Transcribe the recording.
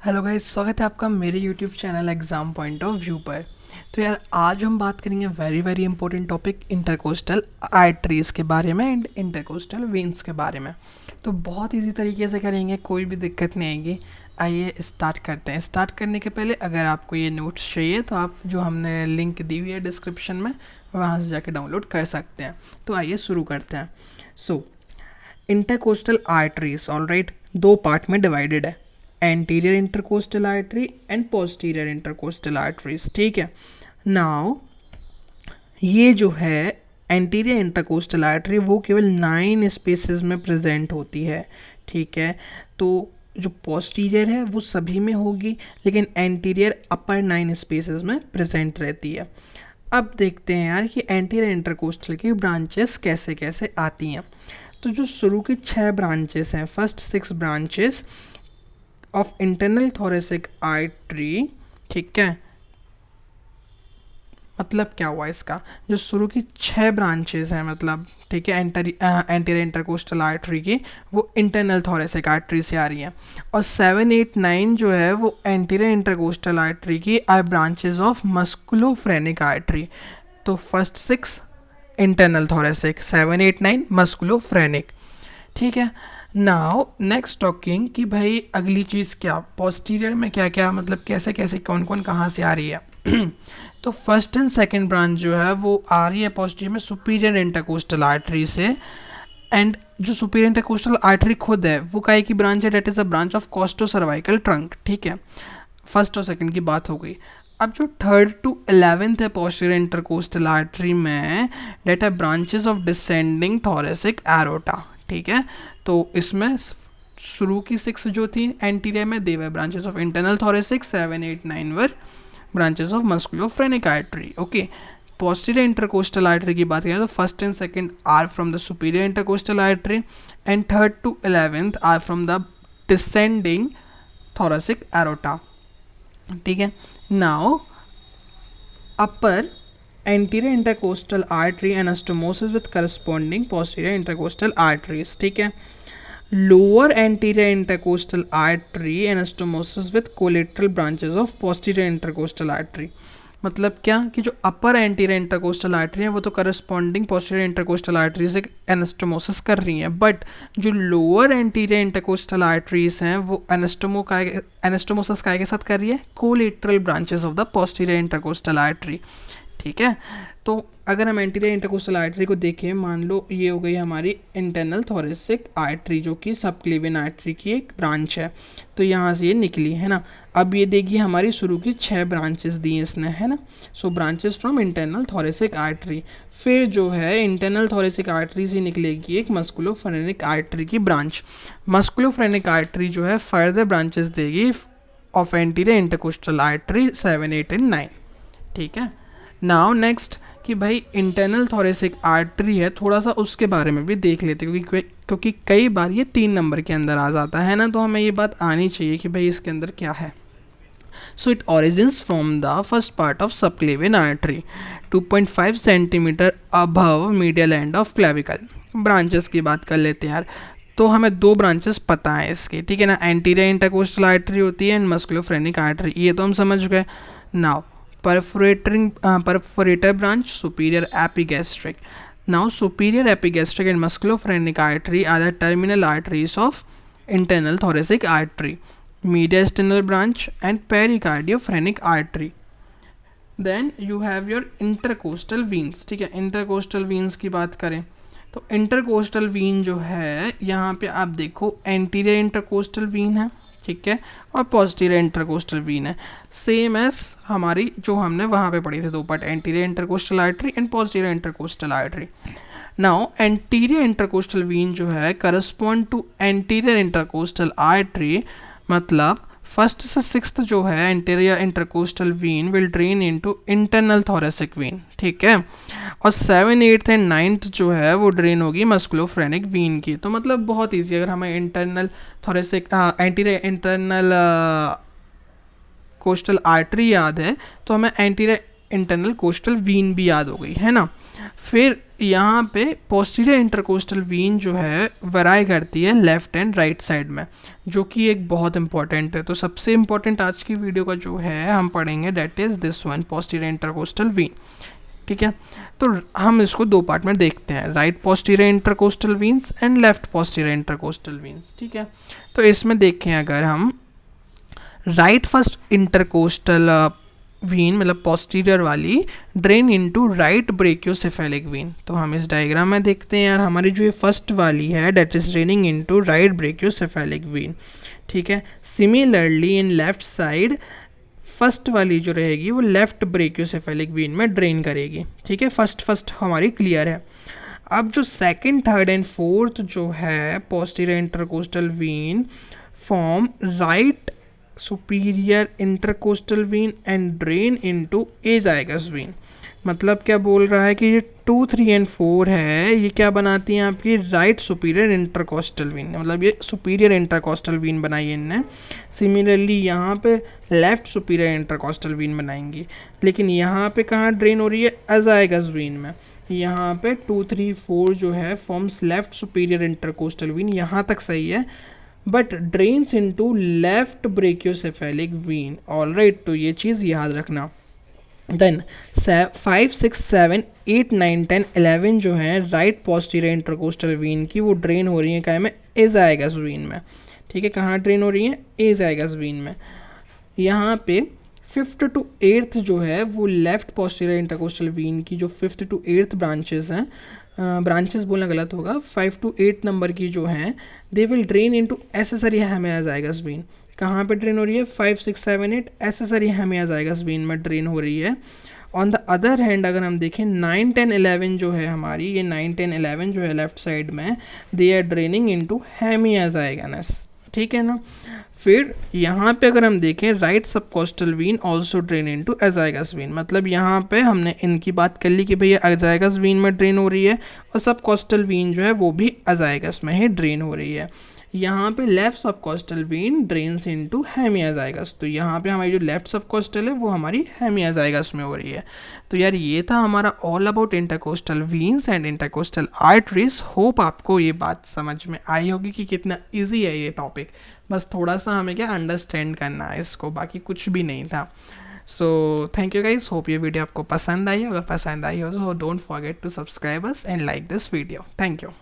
Hello guys, स्वागत है आपका मेरे YouTube channel exam point of view पर। तो यार आज हम बात करेंगे very important topic intercostal arteries के बारे में एंड इंटरकोस्टल वेन्स के बारे में। तो बहुत इजी तरीके से करेंगे, कोई भी दिक्कत नहीं आएगी। आइए स्टार्ट करते हैं। स्टार्ट करने के पहले अगर आपको ये नोट्स चाहिए तो आप जो हमने लिंक दी हुई है डिस्क्रिप्शन में वहाँ से जाके डाउनलोड कर सकते हैं। तो आइए शुरू करते हैं। इंटरकोस्टल आर्टरीज ऑलराइट दो पार्ट में डिवाइडेड है, anterior intercostal artery and posterior intercostal arteries. ठीक है, नाउ ये जो है एंटीरियर इंटरकोस्टल आर्टरी वो केवल 9 स्पेसेस में प्रेजेंट होती है। ठीक है, तो जो पोस्टीरियर है वो सभी में होगी, लेकिन एंटीरियर अपर 9 स्पेसेस में प्रेजेंट रहती है। अब देखते हैं यार कि एंटीरियर इंटरकोस्टल की ब्रांचेस कैसे कैसे आती हैं। तो जो शुरू की 6 ब्रांचेस हैं, first 6 branches of internal thoracic artery, ठीक है, मतलब क्या हुआ इसका, जो शुरू की 6 ब्रांचेस हैं मतलब, ठीक है, एंटीरियर इंटरकोस्टल आर्टरी की, वो इंटरनल थोरेसिक आर्टरी से आ रही है। और 7, 8, 9 जो है वो एंटीरियर इंटरकोस्टल आर्टरी की are branches of musculophrenic artery. तो फर्स्ट 6 इंटरनल थोरेसिक, 7, 8, 9 मस्कुलोफ्रेनिक। ठीक है, नाउ नेक्स्ट टॉकिंग कि भाई अगली चीज़ क्या, पोस्टीरियर में क्या क्या, मतलब कैसे कैसे कौन कौन कहाँ से आ रही है। तो फर्स्ट एंड सेकंड ब्रांच जो है वो आ रही है पोस्टीरियर में सुपीरियर इंटरकोस्टल आर्टरी से। एंड जो सुपीरियर इंटरकोस्टल आर्टरी खुद है वो काय की ब्रांच है, that is a branch of costocervical trunk. ठीक है, फर्स्ट और सेकंड की बात हो गई। अब जो 3rd to 11th है पोस्टीरियर इंटरकोस्टल आर्टरी में, डेट है branches of descending thoracic aorta. ठीक है, तो इसमें शुरू की 6 जो थी एंटीरियर में they were branches of internal thoracic, 7, 8, 9 were branches of musculophrenic artery. Okay, posterior intercostal artery की बात करें तो first and second are from the superior intercostal artery and 3rd to 11th are from the descending thoracic aorta. ठीक है, now upper anterior intercostal artery anastomosis with corresponding posterior intercostal arteries। ठीक है, lower anterior intercostal artery anastomosis with collateral branches of posterior intercostal artery। मतलब क्या कि जो अपर anterior intercostal artery है वो तो करस्पॉन्डिंग पोस्टीरियर इंटरकोस्टल आर्टरी से एनास्टोमोसिस कर रही हैं, बट जो लोअर एंटीरियर इंटरकोस्टल आर्टरीज हैं वो एनास्टोमोसिस काय के साथ कर रही है, collateral branches of the posterior intercostal artery. ठीक है, तो अगर हम एंटीरियर इंटरकोस्टल आर्टरी को देखें, मान लो ये हो गई हमारी इंटरनल थोरेसिक आर्टरी जो कि सबक्लेवियन आर्टरी की एक ब्रांच है, तो यहाँ से ये निकली है ना। अब ये देखिए हमारी शुरू की 6 ब्रांचेस दी इसने, है ना। So branches from internal thoracic artery, फिर जो है इंटरनल थोरेसिक आर्टरी से निकलेगी एक मस्कुलोफ्रेनिक आर्टरी की ब्रांच। मस्कुलोफ्रेनिक आर्टरी जो है फर्दर ब्रांचेस देगी of anterior intercostal artery 7, 8 and 9। ठीक है, नाउ नेक्स्ट कि भाई इंटरनल थोरेसिक आर्टरी है, थोड़ा सा उसके बारे में भी देख लेते हैं क्योंकि कई बार ये 3 नंबर के अंदर आ जाता है ना, तो हमें ये बात आनी चाहिए कि भाई इसके अंदर क्या है। So it origins from the first part of subclavian artery 2.5 centimetre above medial end of clavicle. Branches की बात कर लेते हैं यार, तो हमें 2 ब्रांचेस पता है इसके, ठीक है ना, एंटीरियर इंटरकोस्टल आर्टरी होती है एंड मस्कुलोफ्रेनिक आर्टरी, ये तो हम समझ गए। Now perforator branch, superior epigastric. Now superior epigastric and musculophrenic artery are the terminal arteries of internal thoracic artery, mediastinal branch and pericardiophrenik artery. Then you have your intercostal veins। ठीक है, intercostal veins की बात करें तो intercostal vein जो है यहाँ पे आप देखो एंटीरियर इंटरकोस्टल वीन है, ठीक है, और पोस्टीरियर इंटरकोस्टल वीन है, सेम एज हमारी जो हमने वहाँ पे पढ़ी थी 2 part, anterior intercostal artery and posterior intercostal artery. Now anterior intercostal vein जो है correspond to anterior intercostal artery, मतलब फर्स्ट से 6th जो है anterior intercostal vein will drain into internal thoracic vein. ठीक है, और 7, 8 एंड 9th जो है वो ड्रेन होगी मस्कुलोफ्रेनिक वीन की। तो मतलब बहुत ईजी, अगर हमें internal thoracic anterior internal coastal artery याद है तो हमें एंटीरियर इंटरनल कोस्टल वीन भी याद हो गई, है ना। फिर यहाँ पे पोस्टीरियर इंटरकोस्टल वीन जो है वराई करती है लेफ्ट एंड राइट साइड में, जो कि एक बहुत इंपॉर्टेंट है। तो सबसे इंपॉर्टेंट आज की वीडियो का जो है हम पढ़ेंगे that is this one, posterior intercostal vein. ठीक है, तो हम इसको दो पार्ट में देखते हैं, right posterior intercostal veins and left posterior intercostal veins. ठीक है, तो इसमें देखें अगर हम राइट फर्स्ट इंटरकोस्टल वीन मतलब पोस्टीरियर वाली drain into right brachiocephalic vein, तो हम इस डायग्राम में देखते हैं यार हमारी जो ये फर्स्ट वाली है that is draining into right brachiocephalic vein. ठीक है, similarly in left side first वाली जो रहेगी वो लेफ्ट ब्रेकियोसेफेलिक वीन में ड्रेन करेगी। ठीक है, फर्स्ट हमारी क्लियर है। अब जो सेकंड, थर्ड एंड फोर्थ जो है posterior intercostal vein form right superior intercostal vein and drain into azygos vein. मतलब क्या बोल रहा है कि ये 2, 3 एंड 4 है, ये क्या बनाती हैं आपकी राइट सुपीरियर इंटरकोस्टल वीन, मतलब ये सुपीरियर इंटरकोस्टल वीन बनाई है इनने। सिमिलरली यहाँ पे लेफ्ट सुपीरियर इंटरकोस्टल वीन बनाएंगी, लेकिन यहाँ पे कहाँ ड्रेन हो रही है, एजाइगस वीन में। यहाँ पे 2, 3, 4 जो है forms left superior intercostal vein, यहाँ तक सही है, but drains into left brachiocephalic vein. Alright, तो ये चीज़ याद रखना। देन 5, 6, 7, 8, 9, 10, 11 जो है राइट पोस्टीरियर इंटरकोस्टल वीन की वो ड्रेन हो रही है क्या में, एजाइगस वीन में। ठीक है, कहाँ ड्रेन हो रही है, एजाइगस वीन में। यहाँ पे 5th to 8th जो है वो लेफ्ट पोस्टीरियर इंटरकोस्टल वीन की जो 5th to 8th ब्रांचेस हैं, ब्रांचेस बोलना गलत होगा, 5 to 8 नंबर की जो हैं they will drain into accessory hemiazygos vein. कहाँ पे ड्रेन हो रही है, 5, 6, 7, 8 एसेसरी हेमियाजाइगस वीन में ड्रेन हो रही है। ऑन द अदर हैंड अगर हम देखें 9, 10, 11 जो है हमारी, ये 9, 10, 11 जो है लेफ्ट साइड में they are draining into hemiazygos. ठीक है ना। फिर यहाँ पे अगर हम देखें right subcostal vein also drain into azygos vein, मतलब यहाँ पे हमने इनकी बात कर ली कि भैया एजाइगस वीन में ड्रेन हो रही है और सबकोस्टल वीन जो है वो भी एजाइगस में ही ड्रेन हो रही है। यहाँ पे left subcostal Wien drains into हेमियाजाइगस, तो यहाँ पे हमारी जो लेफ्ट सबकोस्टल है वो हमारी हेमियाजाइगस में हो रही है। तो यार ये था हमारा all about intercostal veins and intercostal arteries. Hope आपको ये बात समझ में आई होगी कि कितना इजी है ये टॉपिक, बस थोड़ा सा हमें क्या अंडरस्टैंड करना है इसको, बाकी कुछ भी नहीं था। So thank you guys, hope ये वीडियो आपको पसंद आई। अगर पसंद आई हो तो don't forget to subscribe us and like this video. Thank you.